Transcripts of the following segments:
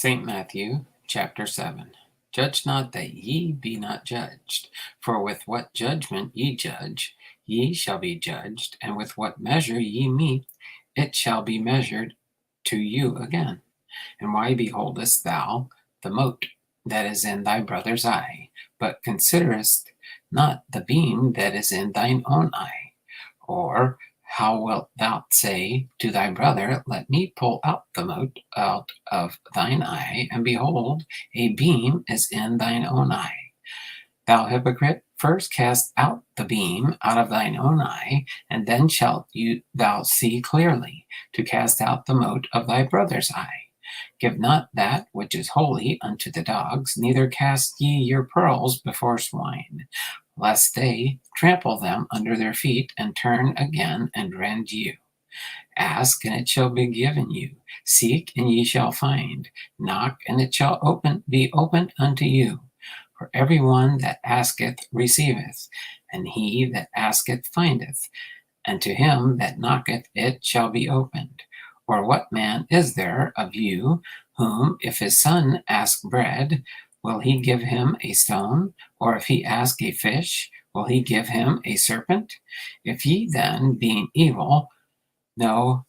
St. Matthew, chapter 7. Judge not that ye be not judged. For with what judgment ye judge, ye shall be judged, and with what measure ye mete, it shall be measured to you again. And why beholdest thou the mote that is in thy brother's eye, but considerest not the beam that is in thine own eye? Or how wilt thou say to thy brother, Let me pull out the mote out of thine eye, and behold, a beam is in thine own eye? Thou hypocrite, first cast out the beam out of thine own eye, and then shalt thou see clearly to cast out the mote of thy brother's eye. Give not that which is holy unto the dogs, neither cast ye your pearls before swine, lest they trample them under their feet, and turn again and rend you. Ask, and it shall be given you. Seek, and ye shall find. Knock, and it shall be opened unto you. For every one that asketh receiveth, and he that asketh findeth, and to him that knocketh it shall be opened. Or what man is there of you whom, if his son ask bread, will he give him a stone? Or if he ask a fish, will he give him a serpent? If ye then, being evil, know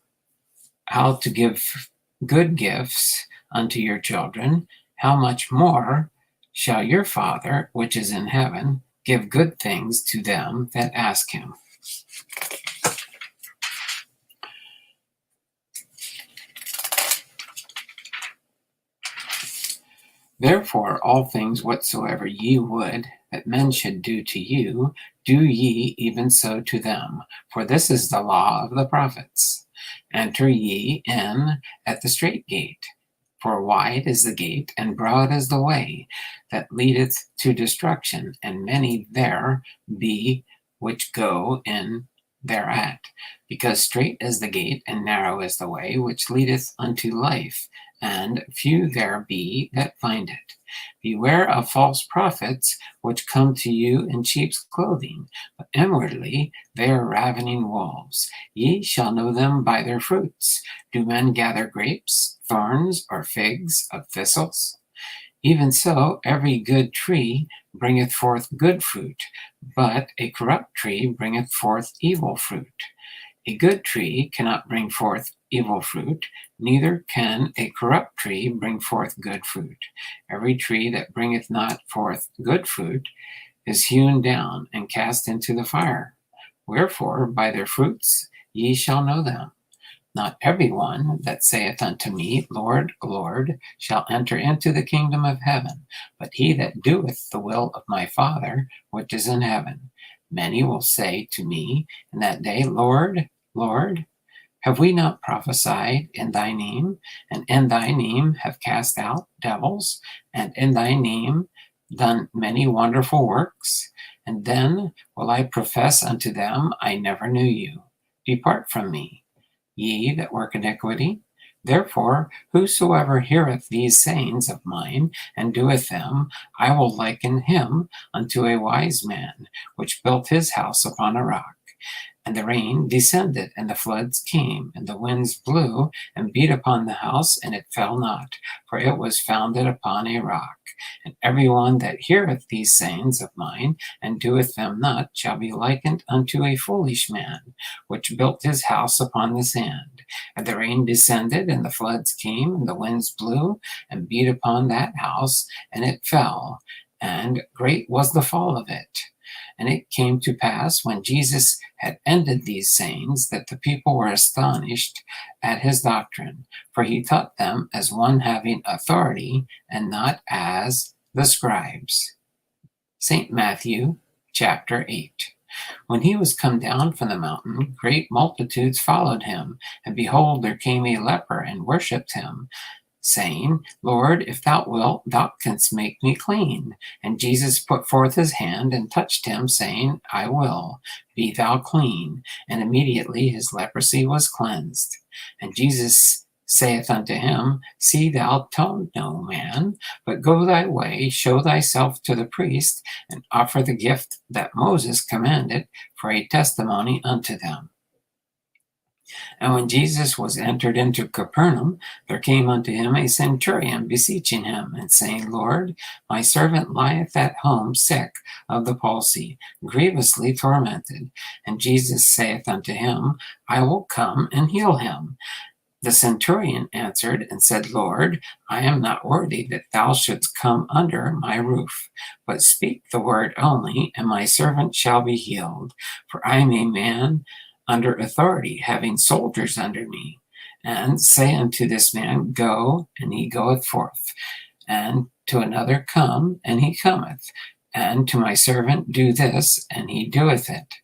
how to give good gifts unto your children, how much more shall your Father, which is in heaven, give good things to them that ask him? Therefore all things whatsoever ye would that men should do to you, do ye even so to them. For this is the law of the prophets. Enter ye in at the strait gate. For wide is the gate, and broad is the way that leadeth to destruction, and many there be which go in thereat. Because strait is the gate, and narrow is the way which leadeth unto life, and few there be that find it. Beware of false prophets, which come to you in sheep's clothing, but inwardly they are ravening wolves. Ye shall know them by their fruits. Do men gather grapes, thorns, or figs of thistles? Even so, every good tree bringeth forth good fruit, but a corrupt tree bringeth forth evil fruit. A good tree cannot bring forth evil fruit, neither can a corrupt tree bring forth good fruit. Every tree that bringeth not forth good fruit is hewn down and cast into the fire. Wherefore, by their fruits ye shall know them. Not every one that saith unto me, Lord, Lord, shall enter into the kingdom of heaven, but he that doeth the will of my Father which is in heaven. Many will say to me in that day, Lord, Lord, have we not prophesied in thy name, and in thy name have cast out devils, and in thy name done many wonderful works? And then will I profess unto them, I never knew you. Depart from me, ye that work iniquity. Therefore, whosoever heareth these sayings of mine, and doeth them, I will liken him unto a wise man, which built his house upon a rock. And the rain descended, and the floods came, and the winds blew, and beat upon the house, and it fell not, for it was founded upon a rock. And every one that heareth these sayings of mine, and doeth them not, shall be likened unto a foolish man, which built his house upon the sand. And the rain descended, and the floods came, and the winds blew, and beat upon that house, and it fell, and great was the fall of it. And it came to pass, when Jesus had ended these sayings, that the people were astonished at his doctrine, for he taught them as one having authority, and not as the scribes. St. Matthew, chapter 8. When he was come down from the mountain, great multitudes followed him, and behold, there came a leper and worshipped him, saying, Lord, if thou wilt, thou canst make me clean. And Jesus put forth his hand and touched him, saying, I will, be thou clean. And immediately his leprosy was cleansed. And Jesus saith unto him, See thou tell no man, but go thy way, show thyself to the priest, and offer the gift that Moses commanded for a testimony unto them. And when Jesus was entered into Capernaum, there came unto him a centurion, beseeching him, and saying, Lord, my servant lieth at home sick of the palsy, grievously tormented. And Jesus saith unto him, I will come and heal him. The centurion answered and said, Lord, I am not worthy that thou shouldst come under my roof, but speak the word only, and my servant shall be healed. For I am a man under authority, having soldiers under me. And say unto this man, Go, and he goeth forth. And to another, Come, and he cometh. And to my servant, Do this, and he doeth it.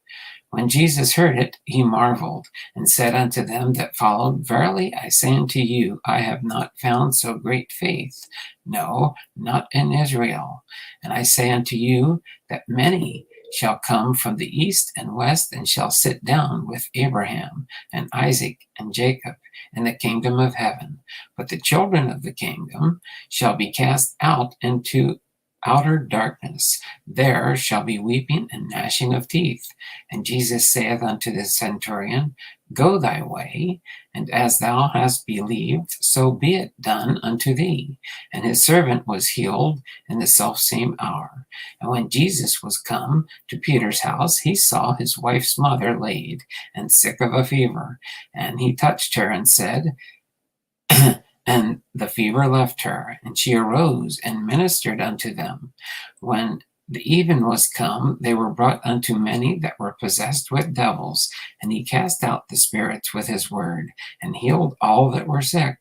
When Jesus heard it, he marveled, and said unto them that followed, Verily I say unto you, I have not found so great faith, no, not in Israel. And I say unto you, that many shall come from the east and west, and shall sit down with Abraham, and Isaac, and Jacob, in the kingdom of heaven. But the children of the kingdom shall be cast out into outer darkness. There shall be weeping and gnashing of teeth. And Jesus saith unto the centurion, Go thy way, and as thou hast believed, so be it done unto thee. And his servant was healed in the selfsame hour. And when Jesus was come to Peter's house, he saw his wife's mother laid, and sick of a fever. And he touched her, and said, And the fever left her, and she arose and ministered unto them. When the even was come, they were brought unto many that were possessed with devils, and he cast out the spirits with his word, and healed all that were sick,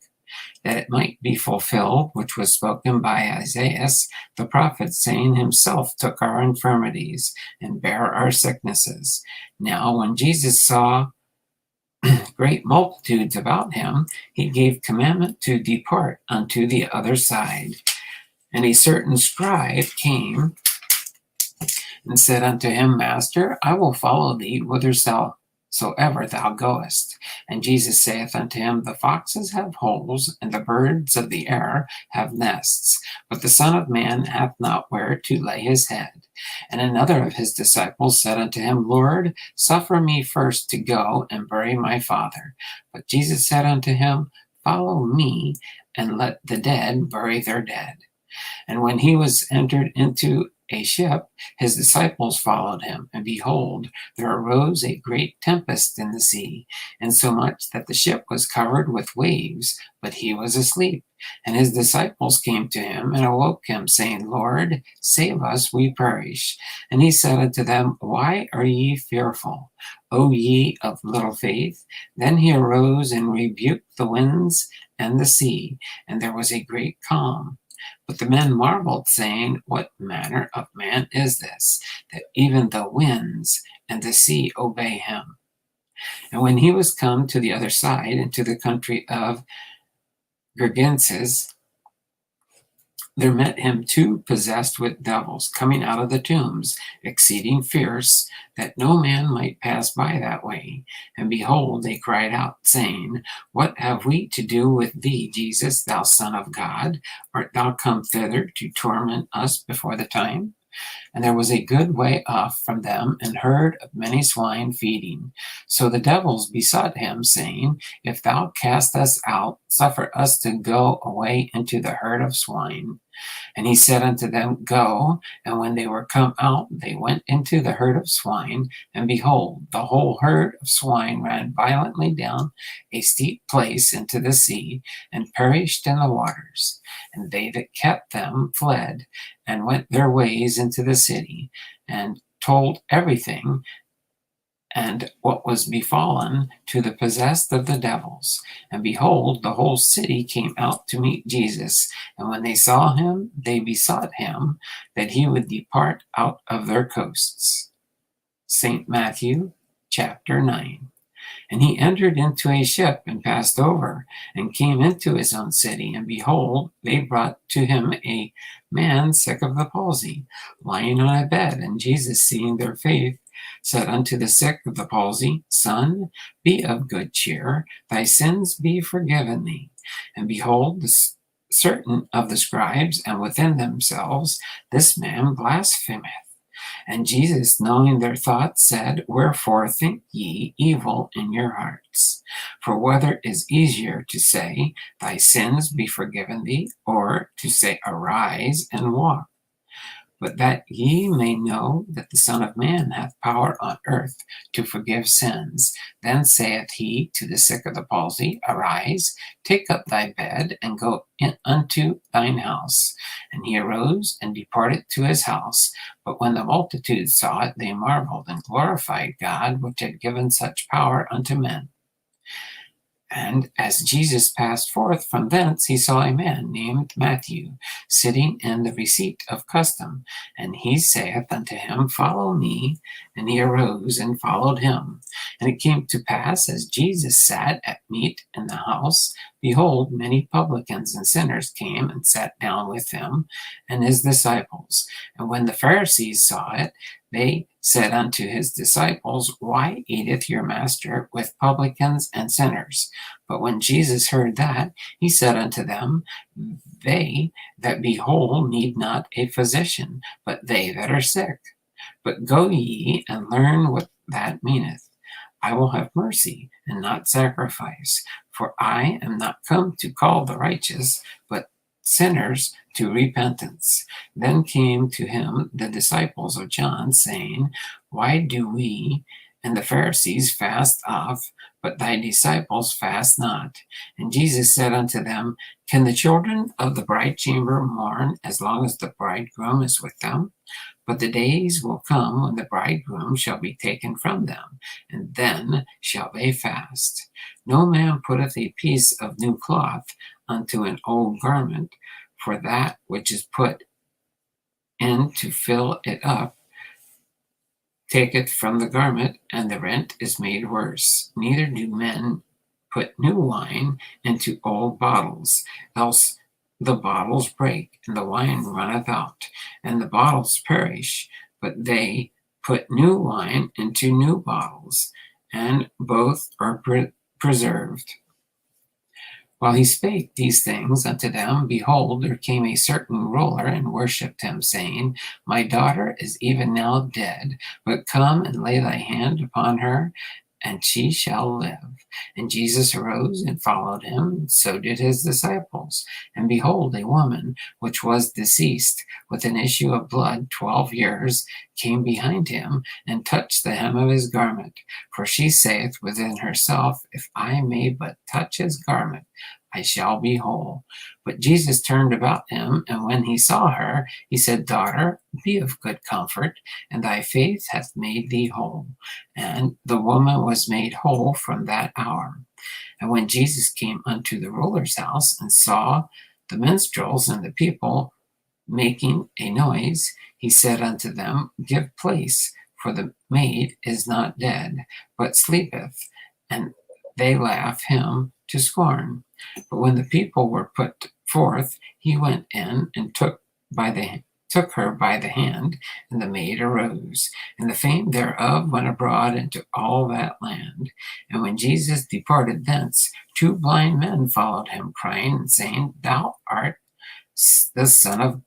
that it might be fulfilled, which was spoken by Isaiah the prophet, saying, Himself took our infirmities, and bare our sicknesses. Now when Jesus saw great multitudes about him, he gave commandment to depart unto the other side. And a certain scribe came and said unto him, Master, I will follow thee whithersoever thou goest. And Jesus saith unto him, The foxes have holes, and the birds of the air have nests, but the Son of Man hath not where to lay his head. And another of his disciples said unto him, Lord, suffer me first to go and bury my father. But Jesus said unto him, Follow me, and let the dead bury their dead. And when he was entered into a ship, his disciples followed him. And behold, there arose a great tempest in the sea, insomuch that the ship was covered with waves, but he was asleep. And his disciples came to him and awoke him, saying, Lord, save us, we perish. And he said unto them, Why are ye fearful, O ye of little faith? Then he arose and rebuked the winds and the sea, and there was a great calm. But the men marveled, saying, What manner of man is this, that even the winds and the sea obey him? And when he was come to the other side, into the country of Gergeses, there met him two possessed with devils, coming out of the tombs, exceeding fierce, that no man might pass by that way. And behold, they cried out, saying, What have we to do with thee, Jesus, thou Son of God? Art thou come thither to torment us before the time? And there was a good way off from them an herd of many swine feeding. So the devils besought him, saying, If thou cast us out, suffer us to go away into the herd of swine. And he said unto them, Go. And when they were come out, they went into the herd of swine. And behold, the whole herd of swine ran violently down a steep place into the sea, and perished in the waters. And they that kept them fled, and went their ways into the city, and told everything, and what was befallen to the possessed of the devils. And behold, the whole city came out to meet Jesus. And when they saw him, they besought him that he would depart out of their coasts. St. Matthew, chapter 9. And he entered into a ship and passed over, and came into his own city. And behold, they brought to him a man sick of the palsy, lying on a bed. And Jesus, seeing their faith, said unto the sick of the palsy, Son, be of good cheer, thy sins be forgiven thee. And behold, certain of the scribes, and within themselves, This man blasphemeth. And Jesus, knowing their thoughts, said, Wherefore think ye evil in your hearts? For whether is easier to say, Thy sins be forgiven thee, or to say, Arise and walk? But that ye may know that the Son of Man hath power on earth to forgive sins. Then saith he to the sick of the palsy, Arise, take up thy bed, and go in unto thine house. And he arose and departed to his house. But when the multitude saw it, they marveled and glorified God, which had given such power unto men. And as Jesus passed forth from thence, he saw a man named Matthew sitting in the receipt of custom. And he saith unto him, Follow me. And he arose and followed him. And it came to pass, as Jesus sat at meat in the house, behold, many publicans and sinners came and sat down with him and his disciples. And when the Pharisees saw it, they said unto his disciples, Why eateth your master with publicans and sinners? But when Jesus heard that, he said unto them, They that be whole need not a physician, but they that are sick. But go ye and learn what that meaneth. I will have mercy and not sacrifice, for I am not come to call the righteous, but sinners to repentance. Then came to him the disciples of John, saying, Why do we and the Pharisees fast oft, but thy disciples fast not? And Jesus said unto them, Can the children of the bride chamber mourn as long as the bridegroom is with them? But the days will come when the bridegroom shall be taken from them, and then shall they fast. No man putteth a piece of new cloth unto an old garment, for that which is put in to fill it up taketh from the garment, and the rent is made worse. Neither do men put new wine into old bottles, else the bottles break, and the wine runneth out, and the bottles perish. But they put new wine into new bottles, and both are preserved. While he spake these things unto them, behold, there came a certain ruler and worshipped him, saying, My daughter is even now dead, but come and lay thy hand upon her, and she shall live. And Jesus arose and followed him, and so did his disciples. And behold, a woman which was deceased with an issue of blood 12 years came behind him, and touched the hem of his garment. For she saith within herself, If I may but touch his garment, I shall be whole. But Jesus turned about him, and when he saw her, he said, Daughter, be of good comfort, and thy faith hath made thee whole. And the woman was made whole from that hour. And when Jesus came unto the ruler's house, and saw the minstrels and the people making a noise, he said unto them, Give place, for the maid is not dead, but sleepeth. And they laugh him to scorn. But when the people were put forth, he went in and took her by the hand, and the maid arose. And the fame thereof went abroad into all that land. And when Jesus departed thence, 2 blind men followed him, crying and saying, Thou art the Son of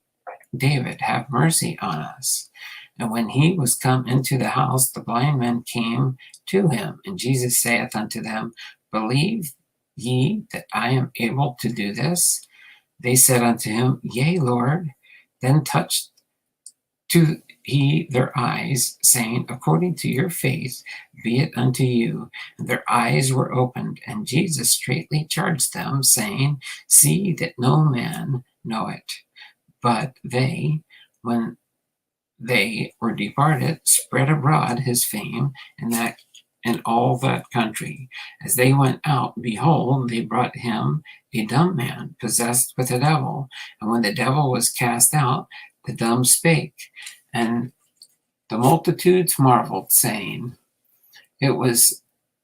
David, have mercy on us. And when he was come into the house, the blind men came to him. And Jesus saith unto them, Believe ye that I am able to do this? They said unto him, Yea, Lord. Then touched he their eyes, saying, According to your faith be it unto you. And their eyes were opened. And Jesus straitly charged them, saying, See that no man know it. But they, when they were departed, spread abroad his fame in all that country. As they went out, behold, they brought him a dumb man, possessed with a devil. And when the devil was cast out, the dumb spake. And the multitudes marveled, saying, It was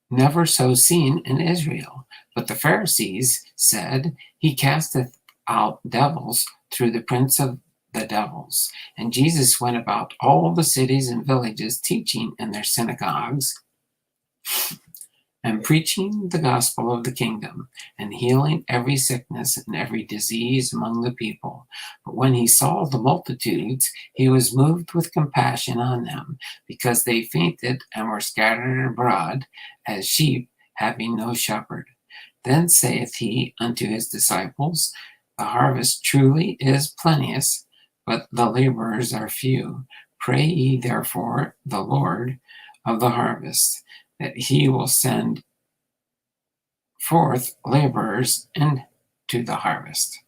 never so seen in Israel. But the Pharisees said, He casteth out devils through the prince of the devils. And Jesus went about all the cities and villages, teaching in their synagogues and preaching the gospel of the kingdom, and healing every sickness and every disease among the people. But when he saw the multitudes, he was moved with compassion on them, because they fainted and were scattered abroad as sheep having no shepherd. Then saith he unto his disciples, The harvest truly is plenteous, but the laborers are few. Pray ye therefore the Lord of the harvest, that he will send forth laborers into the harvest.